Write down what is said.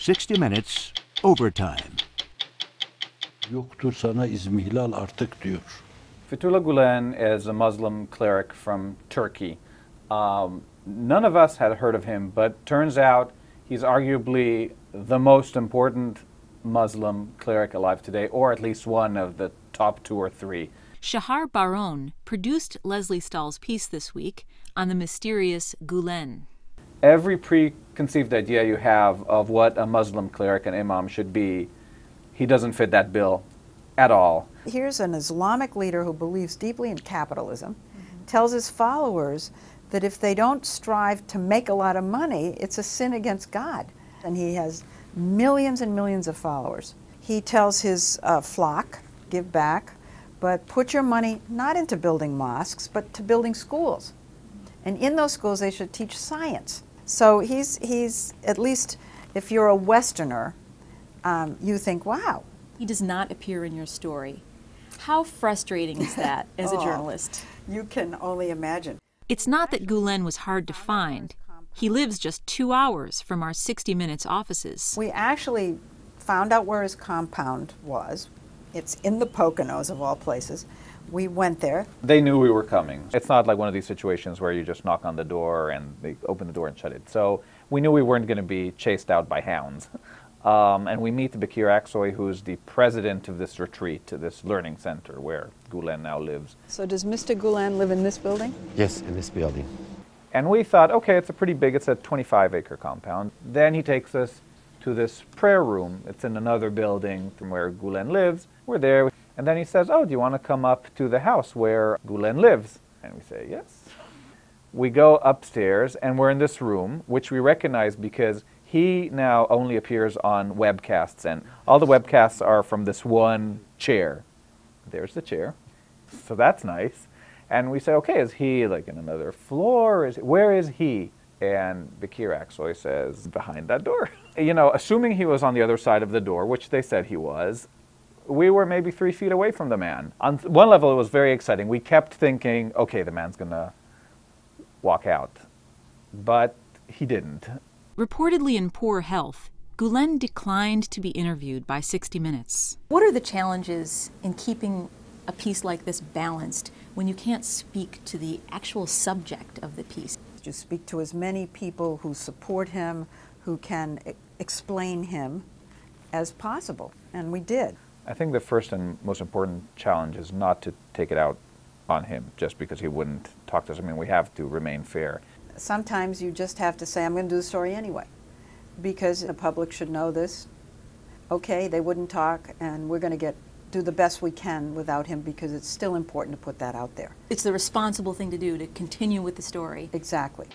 60 Minutes Overtime. Yoktur sana izmihlal artık diyor. Fethullah Gulen is a Muslim cleric from Turkey. None of us had heard of him, but turns out he's arguably the most important Muslim cleric alive today, or at least one of the top 2 or 3. Shahar Baron produced Leslie Stahl's piece this week on the mysterious Gulen. Every preconceived idea you have of what a Muslim cleric and imam should be, he doesn't fit that bill at all. Here's an Islamic leader who believes deeply in capitalism, tells his followers that if they don't strive to make a lot of money, it's a sin against God. And he has millions and millions of followers. He tells his flock, give back, but put your money not into building mosques, but to building schools. And in those schools, they should teach science. So he's at least, if you're a Westerner, you think, wow. He does not appear in your story. How frustrating is that as a journalist? You can only imagine. It's not that Gulen was hard to find. He lives just 2 hours from our 60 Minutes offices. We actually found out where his compound was. It's in the Poconos, of all places. We went there. They knew we were coming. It's not like one of these situations where you just knock on the door and they open the door and shut it. So we knew we weren't going to be chased out by hounds. And we meet Bekir Aksoy, who's the president of this retreat, this learning center where Gulen now lives. So does Mr. Gulen live in this building? Yes, in this building. And we thought, okay, it's a 25-acre compound. Then he takes us to this prayer room. It's in another building from where Gulen lives. We're there. And then he says, oh, do you want to come up to the house where Gulen lives? And we say, yes. We go upstairs, and we're in this room, which we recognize because he now only appears on webcasts, and all the webcasts are from this one chair. There's the chair. So that's nice. And we say, okay, is he like in another floor? Where is he? And Bekir Aksoy says, behind that door. You know, assuming he was on the other side of the door, which they said he was, we were maybe 3 feet away from the man. On one level, it was very exciting. We kept thinking, okay, the man's going to walk out. But he didn't. Reportedly in poor health, Gulen declined to be interviewed by 60 Minutes. What are the challenges in keeping a piece like this balanced when you can't speak to the actual subject of the piece? You speak to as many people who support him, who can explain him as possible, and we did. I think the first and most important challenge is not to take it out on him just because he wouldn't talk to us. I mean, we have to remain fair. Sometimes you just have to say, I'm going to do the story anyway, because the public should know this. Okay, they wouldn't talk, and we're going to do the best we can without him because it's still important to put that out there. It's the responsible thing to do, to continue with the story. Exactly.